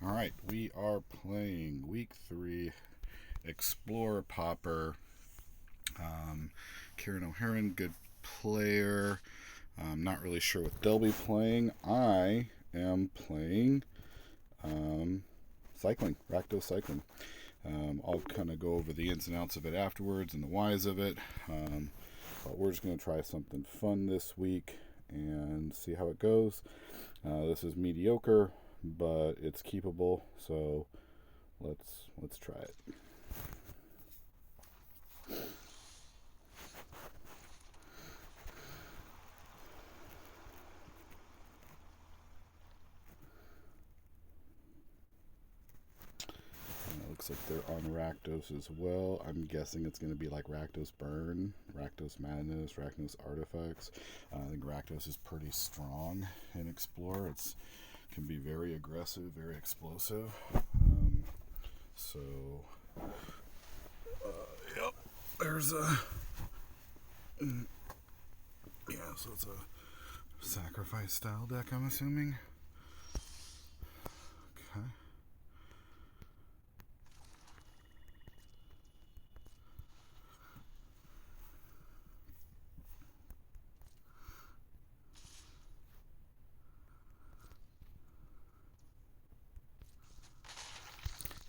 All right, we are playing week 3 Explorer Pauper. Kieran O'Haron, good player. I'm not really sure what they'll be playing. I am playing cycling, rakdos cycling. I'll kind of go over the ins and outs of it afterwards and the whys of it. But we're just going to try something fun this week and see how it goes. This is mediocre, but it's keepable. So let's try it. Looks like they're on Rakdos as well. I'm guessing it's going to be like Rakdos Burn, Rakdos Madness, Rakdos Artifacts. I think Rakdos is pretty strong in Explorer. It can be very aggressive, very explosive. So, yep, there's a... Yeah, so it's a sacrifice style deck, I'm assuming. Okay.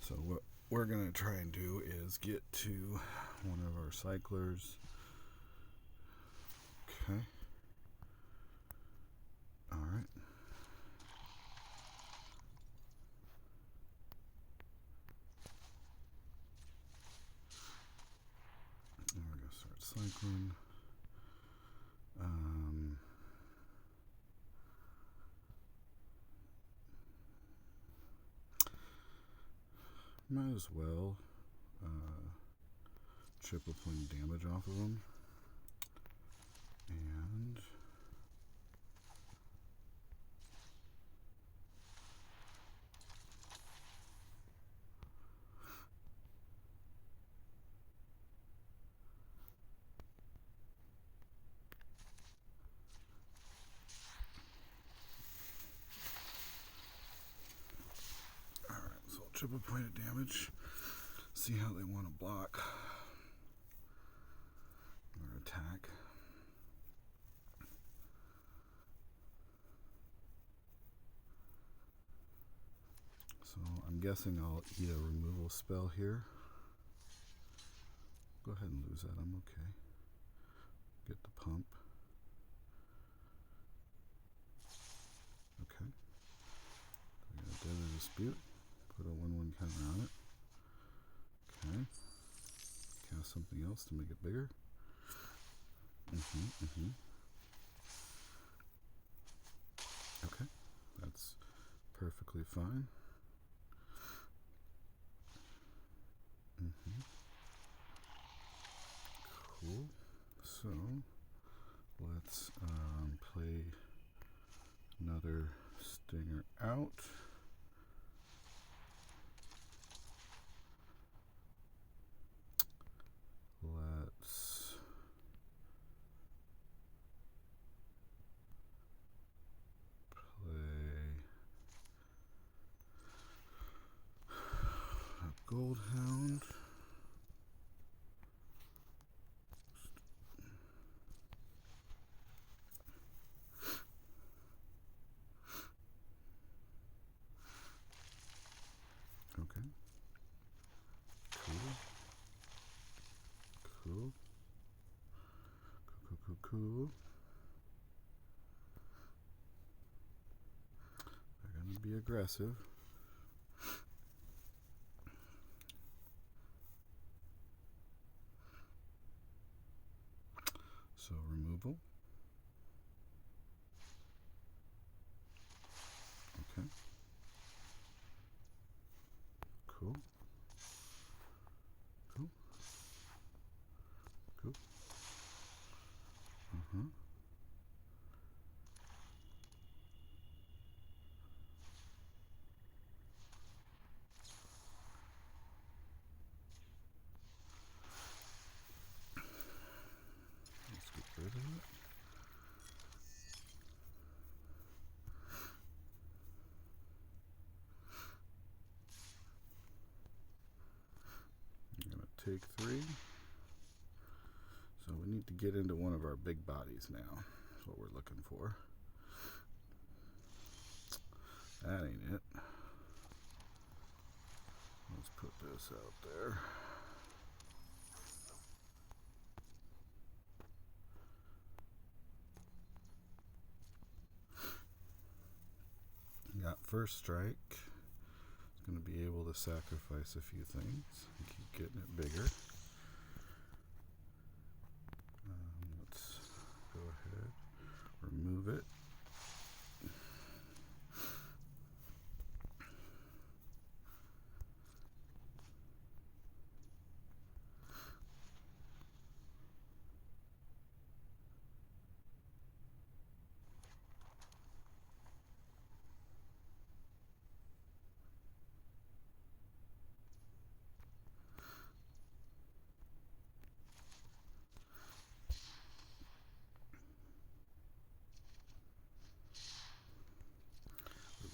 So what we're going to try and do is get to one of our cyclers. Okay. Alright. And we're going to start cycling. Might as well triple point damage off of them. And alright, so I'll triple point of damage. See how they want to block or attack. So I'm guessing I'll eat a removal spell here. Go ahead and lose that, I'm okay. Get the pump. Okay. I'm going to dead the dispute. Put a 1/1 counter on it. Okay. Cast something else to make it bigger. Okay. That's perfectly fine. Cool. So let's play another stinger out. Let's play a Goldhound. Okay. Cool. Cool. Cool. They're going to be aggressive. So removal. Okay. Cool. Cool. Cool. take 3. So we need to get into one of our big bodies now. That's what we're looking for. That ain't it. Let's put this out there. Got first strike. It's going to be able to sacrifice a few things and keep getting it bigger. Let's go ahead, remove it.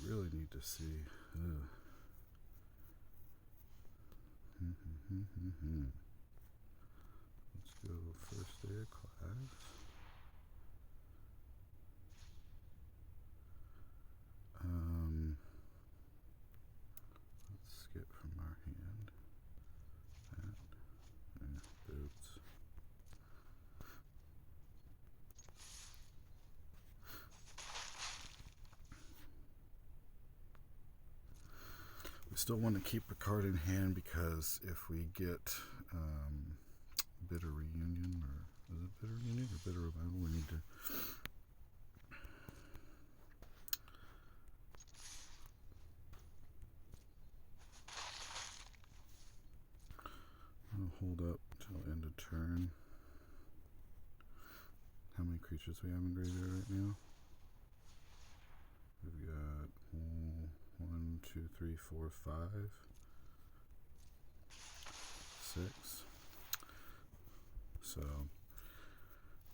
Really need to see. Let's go first day of class. Let's skip from our hand. Boots. We still want to keep a card in hand because if we get bitter reunion, or is it bitter reunion or bitter revival, we need to hold up till end of turn. How many creatures we have in graveyard right now? We've got 1, 2, 3, 4, 5, 6. So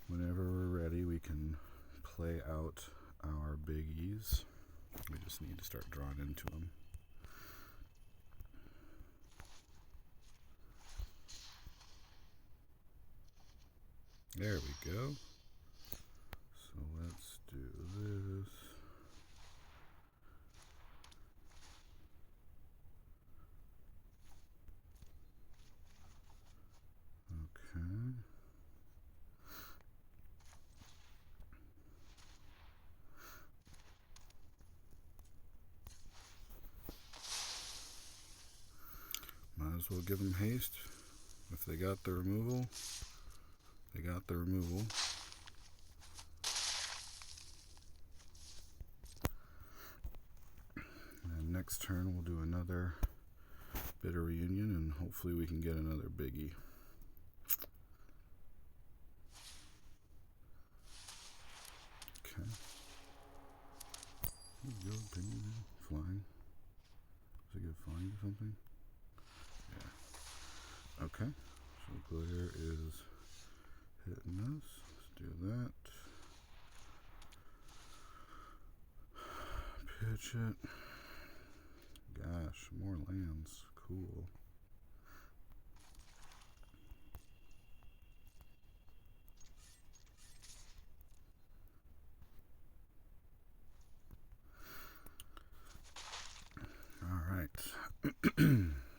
whenever we're ready, we can play out our biggies. We just need to start drawing into them. There we go. So let's do this. Okay. Might as well give them haste. If they got the removal, they got the removal. And next turn we'll do another bitter reunion and hopefully we can get another biggie. Okay. There you go, penguin. Flying. Does it give flying or something? Yeah. Okay. So glitter is hitting us. Let's do that. Pitch it. Gosh, more lands. Cool. All right.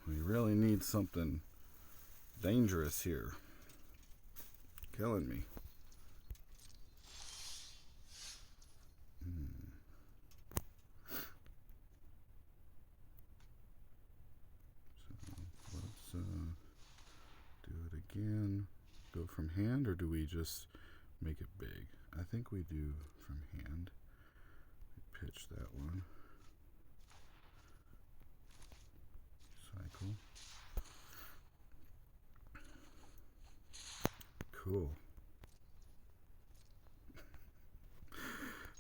We really need something dangerous here. Killing me. So let's do it again. Go from hand, or do we just make it big? I think we do from hand. We pitch that one. Cycle. Cool.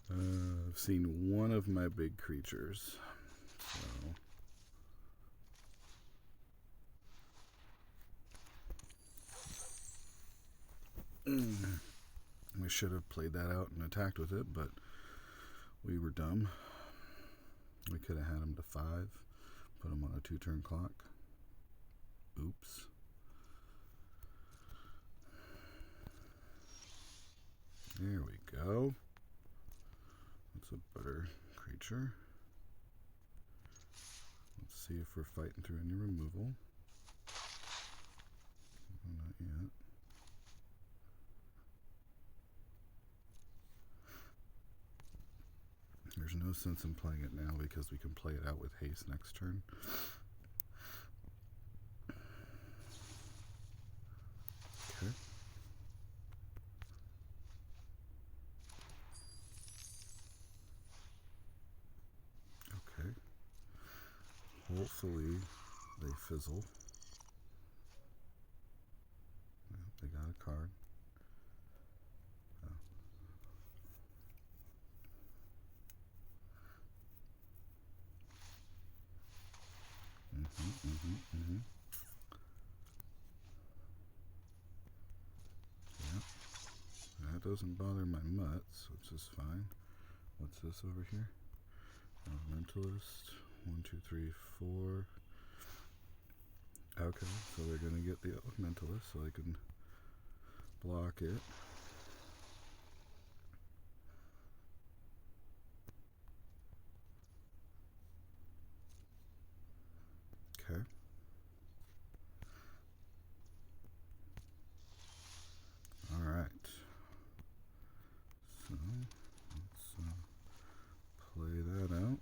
I've seen one of my big creatures. So we should have played that out and attacked with it, but we were dumb. We could have had him to 5, put him on a 2-turn clock. Oops. There we go. That's a better creature. Let's see if we're fighting through any removal. Not yet. There's no sense in playing it now because we can play it out with haste next turn. Okay. Okay. Hopefully they fizzle. Well, they got a card. Yeah. That doesn't bother my mutts, which is fine. What's this over here? Elementalist. 1, 2, 3, 4. Okay, so they're going to get the Elementalist so I can block it. Okay. Alright. So, let's play that out.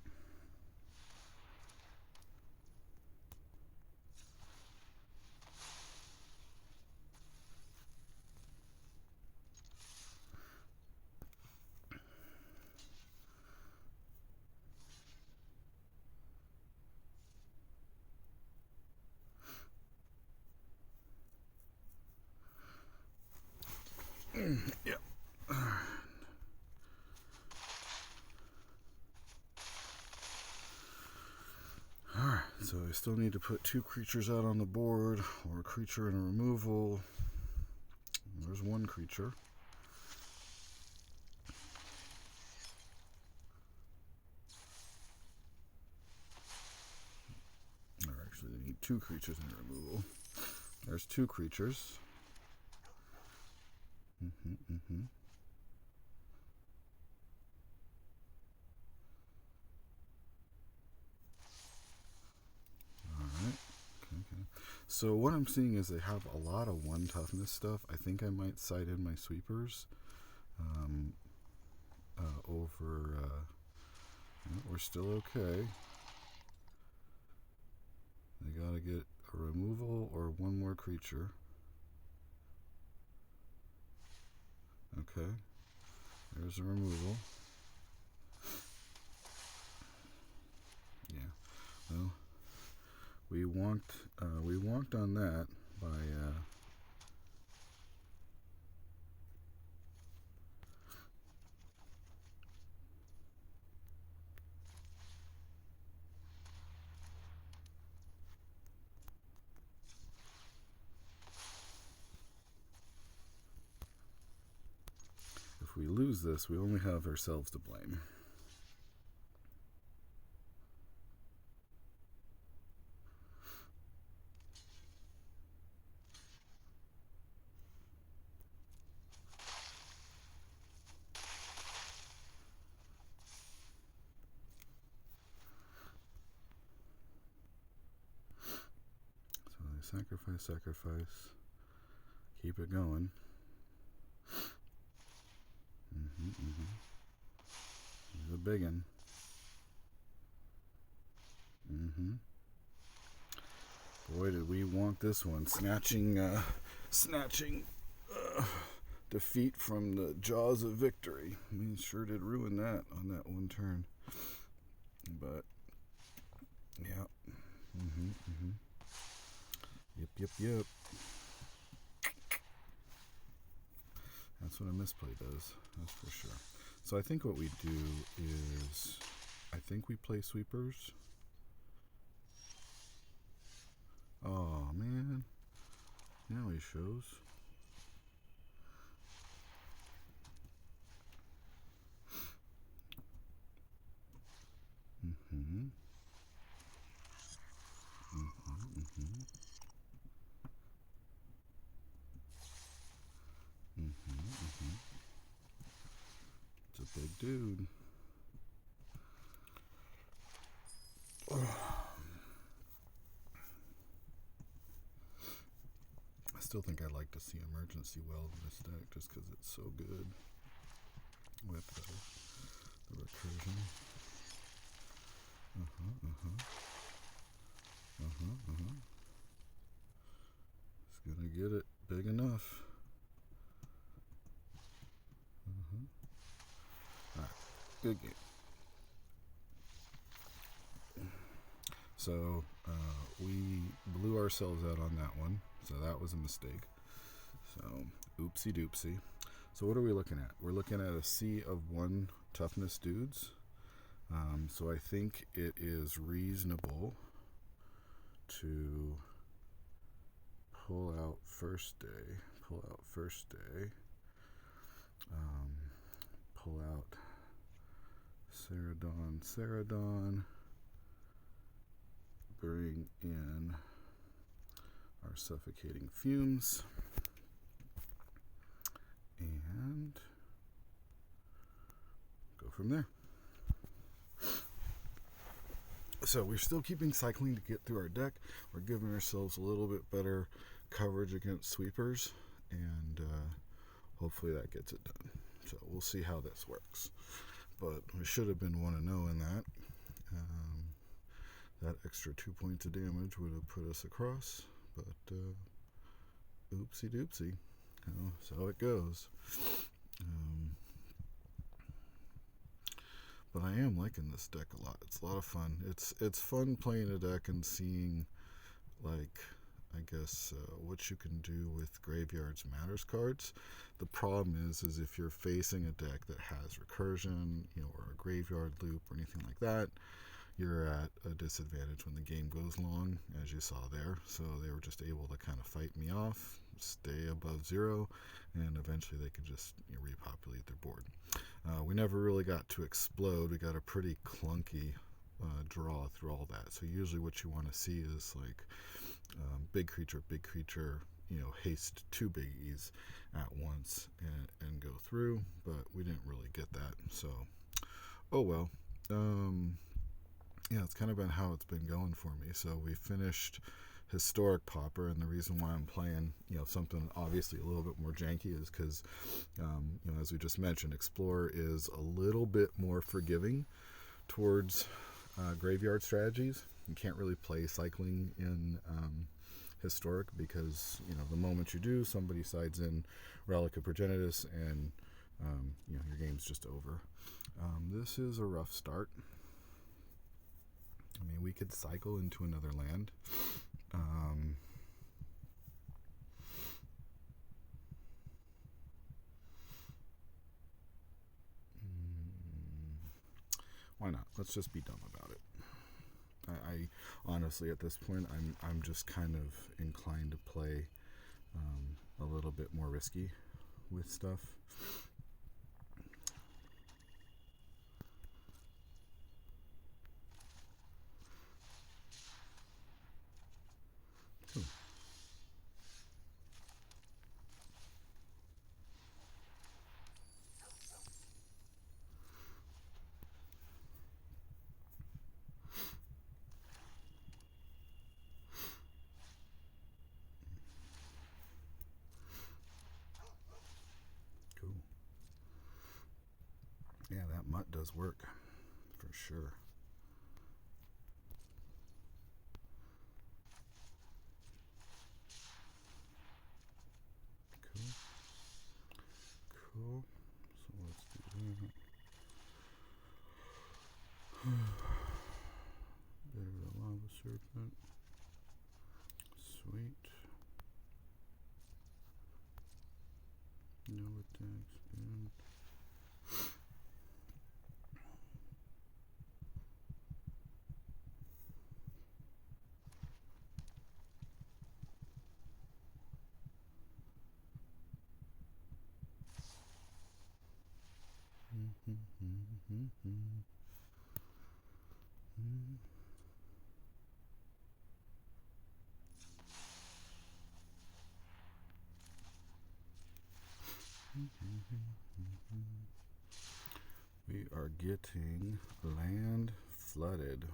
Yep. Alright, so I still need to put 2 creatures out on the board, or a creature in a removal. There's 1 creature. Or actually, they need 2 creatures in a removal. There's 2 creatures. Alright. Okay. So what I'm seeing is they have a lot of 1 toughness stuff. I think I might side in my sweepers over... we're still okay. They gotta get a removal or 1 more creature. Okay. There's a removal. Yeah. Well, we wonked on that by if we lose this, we only have ourselves to blame. So they sacrifice, keep it going. He's a big one. Boy, did we want this one. Snatching defeat from the jaws of victory. We sure did ruin that on that 1 turn. But, yeah. Yep. That's what a misplay does. That's for sure. So I think what we do is, I think we play sweepers. Oh, man. Now he shows. dude. I still think I'd like to see Emergency Weld in this deck just because it's so good with the recursion. It's gonna get it big enough. Alright, good game. So we blew ourselves out on that one, so that was a mistake. So oopsie doopsie. So what are we looking at? We're looking at a sea of 1 toughness dudes. So I think it is reasonable to pull out first day, pull out Ceradon, bring in our suffocating fumes, and go from there. So we're still keeping cycling to get through our deck. We're giving ourselves a little bit better coverage against sweepers, and hopefully that gets it done. So we'll see how this works. But we should have been 1-0 in that. That extra 2 points of damage would have put us across, but oopsie doopsie. That's how it goes. But I am liking this deck a lot. It's a lot of fun. It's fun playing a deck and seeing, like, I guess, what you can do with Graveyards Matters cards. The problem is if you're facing a deck that has recursion, or a graveyard loop or anything like that, you're at a disadvantage when the game goes long, as you saw there. So they were just able to kind of fight me off, stay above 0, and eventually they could just repopulate their board. We never really got to explode. We got a pretty clunky draw through all that. So usually what you want to see is like big creature, haste 2 biggies at once and go through, but we didn't really get that. So, oh well. Yeah, it's kind of been how it's been going for me. So we finished Historic Pauper, and the reason why I'm playing, something obviously a little bit more janky is because, as we just mentioned, Explorer is a little bit more forgiving towards graveyard strategies. You can't really play cycling in Historic because, the moment you do, somebody sides in Relic of Progenitus, and, your game's just over. This is a rough start. I mean, we could cycle into another land. Why not? Let's just be dumb about it. I honestly, at this point, I'm just kind of inclined to play a little bit more risky with stuff. Cool. Yeah, that mutt does work, for sure. Cool. So let's do that. Bit of a lava serpent. Sweet. No attack spin. We are getting land flooded.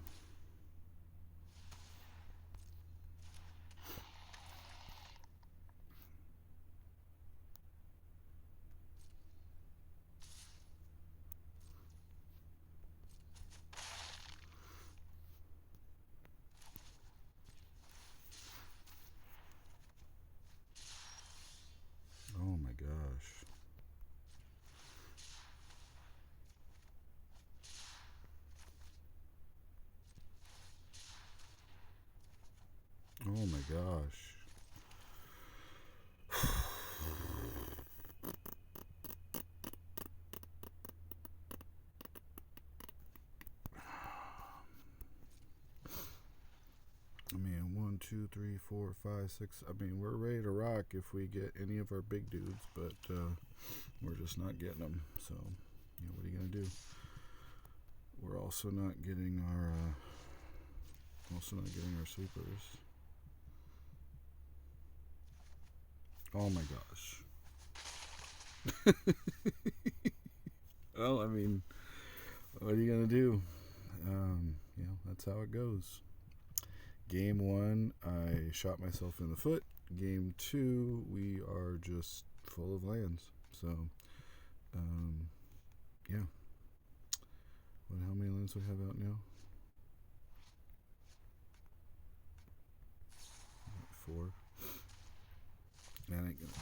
Oh my gosh. Oh my gosh. I mean, 1, 2, 3, 4, 5, 6. I mean, we're ready to rock if we get any of our big dudes, but we're just not getting them. So, what are you gonna do? We're also not getting our sweepers. Oh my gosh. Well, I mean, what are you gonna do? That's how it goes. Game 1, I shot myself in the foot. Game 2, we are just full of lands. So, yeah. How many lands do we have out now? 4. That ain't gonna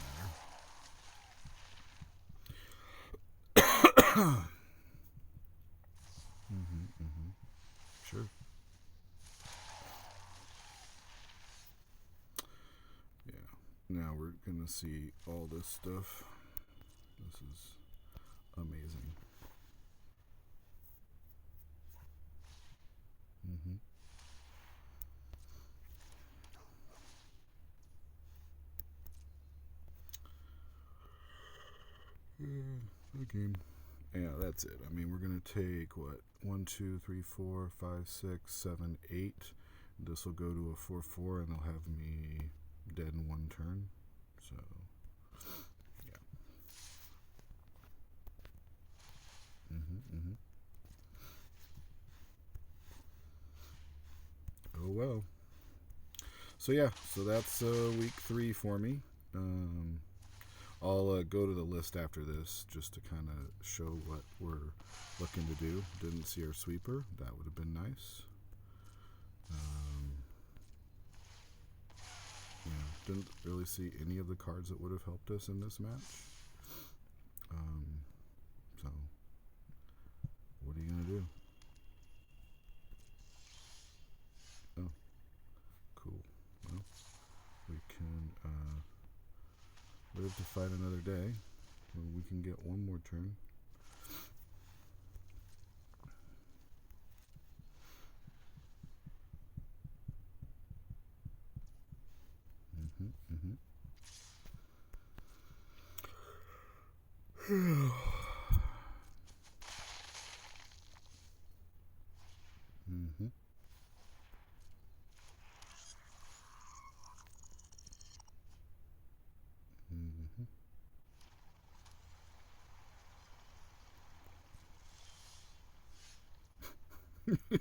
matter. Sure. Yeah. Now we're gonna see all this stuff. This is amazing. Okay. Yeah, that's it. I mean, we're gonna take what 1, 2, 3, 4, 5, 6, 7, 8. This will go to a 4/4, and they'll have me dead in 1 turn. So, yeah. Oh well. So yeah, so that's week 3 for me. I'll go to the list after this just to kind of show what we're looking to do. Didn't see our sweeper. That would have been nice. Didn't really see any of the cards that would have helped us in this match. So, what are you going to do? Oh, cool. Well, we can live to fight another day. We can get one more turn.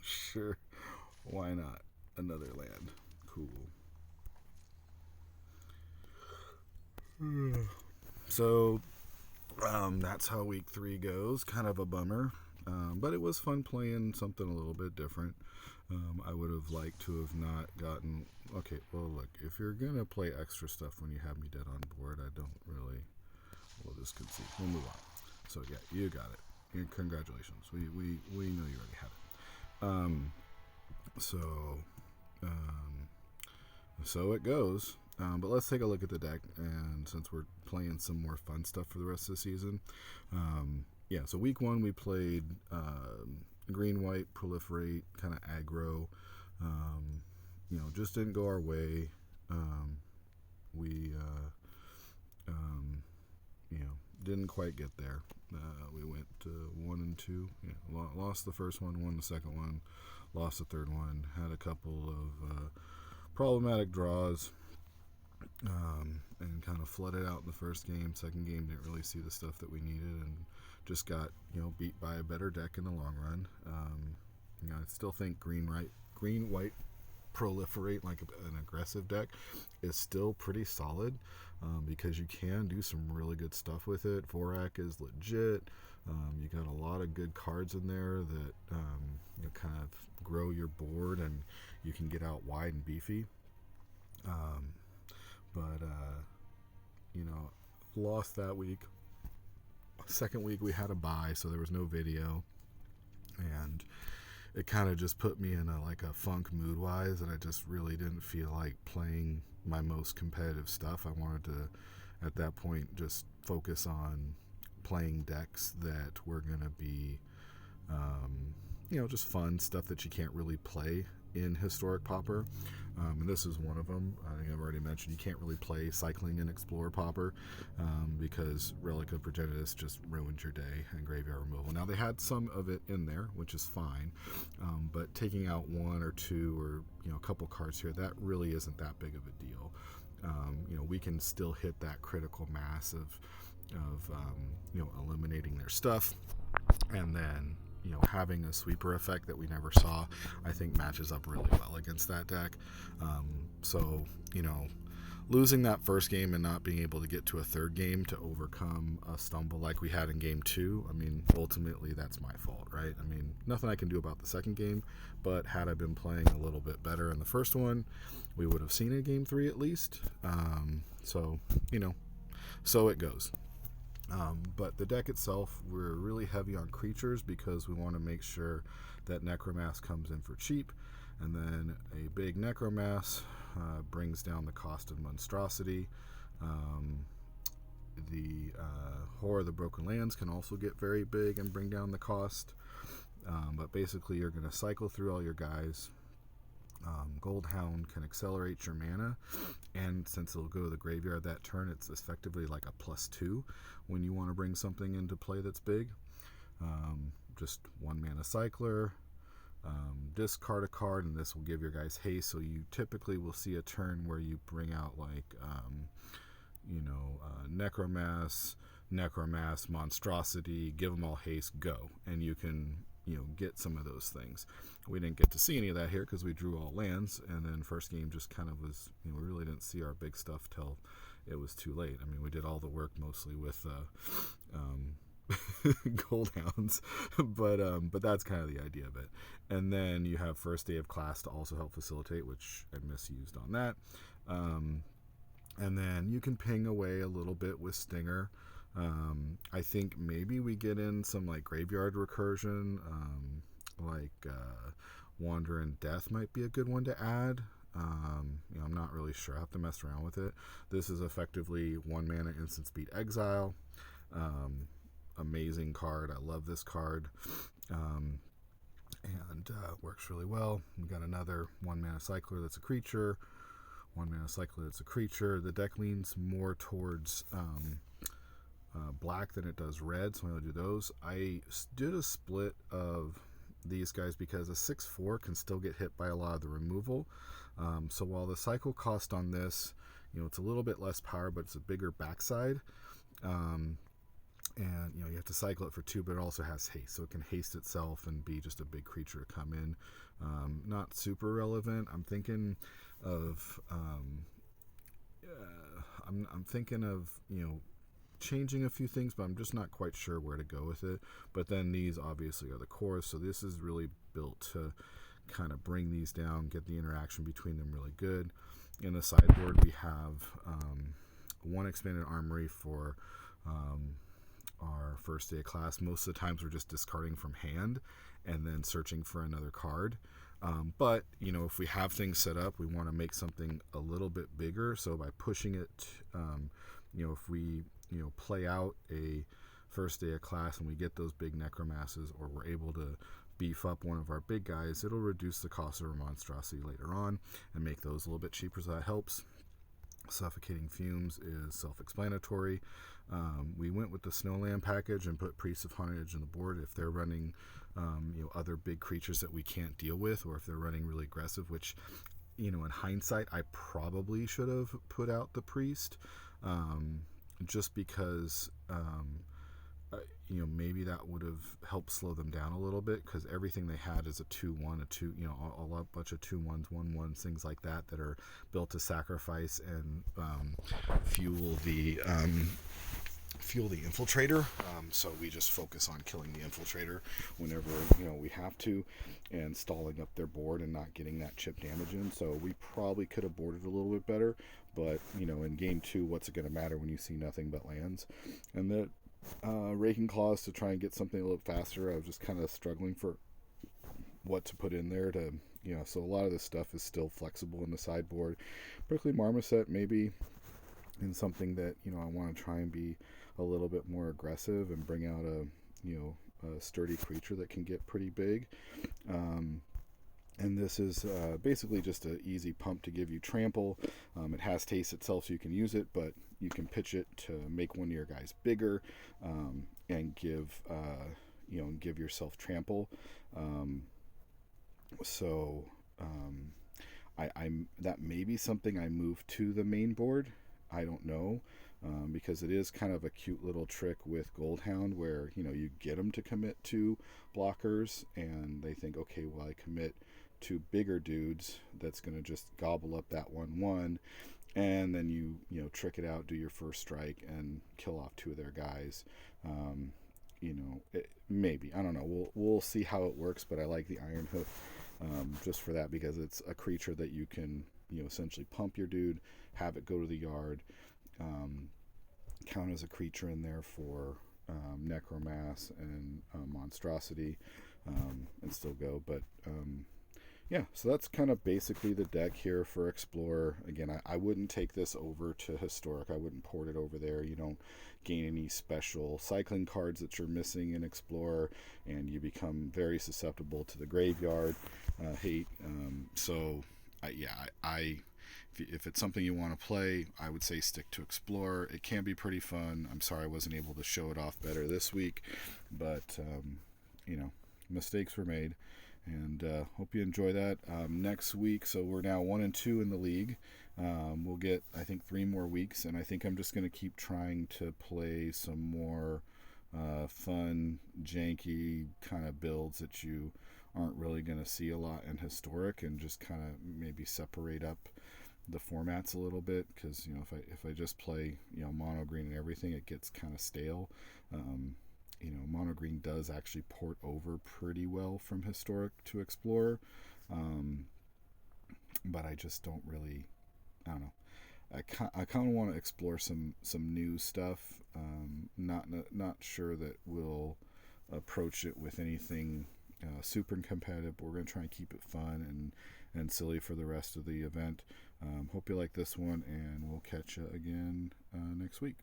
Sure. Why not? Another land. Cool. So, that's how week 3 goes. Kind of a bummer. But it was fun playing something a little bit different. I would have liked to have not gotten... Okay, well, look, if you're going to play extra stuff when you have me dead on board, I don't really... We'll just concede. We'll move on. So, yeah, you got it. Congratulations. We know you already had it. So it goes. But let's take a look at the deck, and since we're playing some more fun stuff for the rest of the season, so week 1 we played green-white, proliferate, kind of aggro. Just didn't go our way. We didn't quite get there. We went 1 and 2. Lost the first one, won the second one, lost the third one. Had a couple of problematic draws, and kind of flooded out in the first game. Second game didn't really see the stuff that we needed, and just got, beat by a better deck in the long run. I still think green white proliferate like an aggressive deck is still pretty solid, because you can do some really good stuff with it. Vorak is legit. You got a lot of good cards in there that kind of grow your board, and you can get out wide and beefy. But lost that week. Second week we had a bye, so there was no video, and it kind of just put me in a funk mood wise, and I just really didn't feel like playing my most competitive stuff. I wanted to, at that point, just focus on playing decks that were going to be just fun stuff that you can't really play in Historic Pauper. And this is one of them. I think I've already mentioned you can't really play Cycling and Explore Pauper, because Relic of Progenitus just ruined your day and graveyard removal. Now, they had some of it in there, which is fine, but taking out one or two or a couple cards here, that really isn't that big of a deal. We can still hit that critical mass of eliminating their stuff, and then having a sweeper effect that we never saw, I think matches up really well against that deck. So losing that first game and not being able to get to a third game to overcome a stumble like we had in game 2, I mean, ultimately that's my fault, right? I mean, nothing I can do about the second game, but had I been playing a little bit better in the first one, we would have seen it in game 3 at least. So it goes. But the deck itself, we're really heavy on creatures because we want to make sure that Necromass comes in for cheap, and then a big Necromass brings down the cost of Monstrosity. The Horror of the Broken Lands can also get very big and bring down the cost, but basically you're going to cycle through all your guys. Goldhound can accelerate your mana, and since it'll go to the graveyard that turn, it's effectively like a +2 when you want to bring something into play that's big. Just 1 mana cycler, discard a card, and this will give your guys haste, so you typically will see a turn where you bring out Necromass, Monstrosity, give them all haste, go, and you can get some of those things. We didn't get to see any of that here because we drew all lands, and then first game just kind of was, we really didn't see our big stuff till it was too late. I mean, we did all the work mostly with Goldhounds, but that's kind of the idea of it. And then you have First Day of Class to also help facilitate, which I misused on that. And then you can ping away a little bit with Stinger. I think maybe we get in some graveyard recursion, Wander and Death might be a good one to add. I'm not really sure. I have to mess around with it. This is effectively 1 mana instant speed exile. Amazing card. I love this card. And works really well. We got another 1 mana cycler that's a creature. 1 mana cycler that's a creature. The deck leans more towards black than it does red, so I'm going to do those. I did a split of these guys because a 6/4 can still get hit by a lot of the removal. So while the cycle cost on this, it's a little bit less power, but it's a bigger backside. And you have to cycle it for 2, but it also has haste, so it can haste itself and be just a big creature to come in. Not super relevant. I'm thinking of changing a few things, but I'm just not quite sure where to go with it. But then these obviously are the cores, so this is really built to kind of bring these down, get the interaction between them really good. In the sideboard, we have 1 expanded armory for our First Day of Class. Most of the times we're just discarding from hand and then searching for another card. But if we have things set up, we want to make something a little bit bigger. So by pushing it, if we play out a First Day of Class and we get those big Necromasses, or we're able to beef up one of our big guys, it'll reduce the cost of our Monstrosity later on and make those a little bit cheaper, so that helps. Suffocating Fumes is self-explanatory. We went with the Snowland package and put Priests of Haunted on the board if they're running other big creatures that we can't deal with, or if they're running really aggressive, which in hindsight I probably should have put out the Priest, just because maybe that would have helped slow them down a little bit, because everything they had is a 2-1, a 2, a bunch of 2-1s, 1-1s, things like that that are built to sacrifice and fuel the infiltrator. So we just focus on killing the infiltrator whenever we have to, and stalling up their board and not getting that chip damage in. So we probably could have boarded a little bit better, but in game 2, what's it going to matter when you see nothing but lands? And the raking claws to try and get something a little faster. I was just kind of struggling for what to put in there to so a lot of this stuff is still flexible in the sideboard. Prickly Marmoset maybe in something that I want to try and be a little bit more aggressive and bring out a sturdy creature that can get pretty big. And this is basically just an easy pump to give you trample. It has taste itself, so you can use it, but you can pitch it to make one of your guys bigger, and give yourself trample. That may be something I move to the main board. I don't know, because it is kind of a cute little trick with Goldhound where you get them to commit to blockers, and they think, okay, well, I commit to bigger dudes that's going to just gobble up that 1/1, and then you trick it out, do your first strike, and kill off 2 of their guys. Maybe, I don't know. We'll see how it works, but I like the Iron Hoof just for that, because it's a creature that you can essentially pump your dude, have it go to the yard, count as a creature in there for Necromass and Monstrosity, and still go. But so that's kind of basically the deck here for Explorer. Again, I wouldn't take this over to Historic. I wouldn't port it over there. You don't gain any special cycling cards that you're missing in Explorer, and you become very susceptible to the graveyard hate. If it's something you want to play, I would say stick to Explorer. It can be pretty fun. I'm sorry I wasn't able to show it off better this week, but mistakes were made. And hope you enjoy that. Next week, so we're now 1-2 in the league. We'll get, I think, 3 more weeks, and I think I'm just going to keep trying to play some more fun, janky kind of builds that you aren't really going to see a lot in Historic, and just kind of maybe separate up the formats a little bit, because if I just play mono green and everything, it gets kind of stale. Mono green does actually port over pretty well from Historic to Explorer, but I just don't really, I don't know. I kind of want to explore some new stuff. Not sure that we'll approach it with anything super competitive. But we're going to try and keep it fun and silly for the rest of the event. Hope you like this one, and we'll catch you again next week.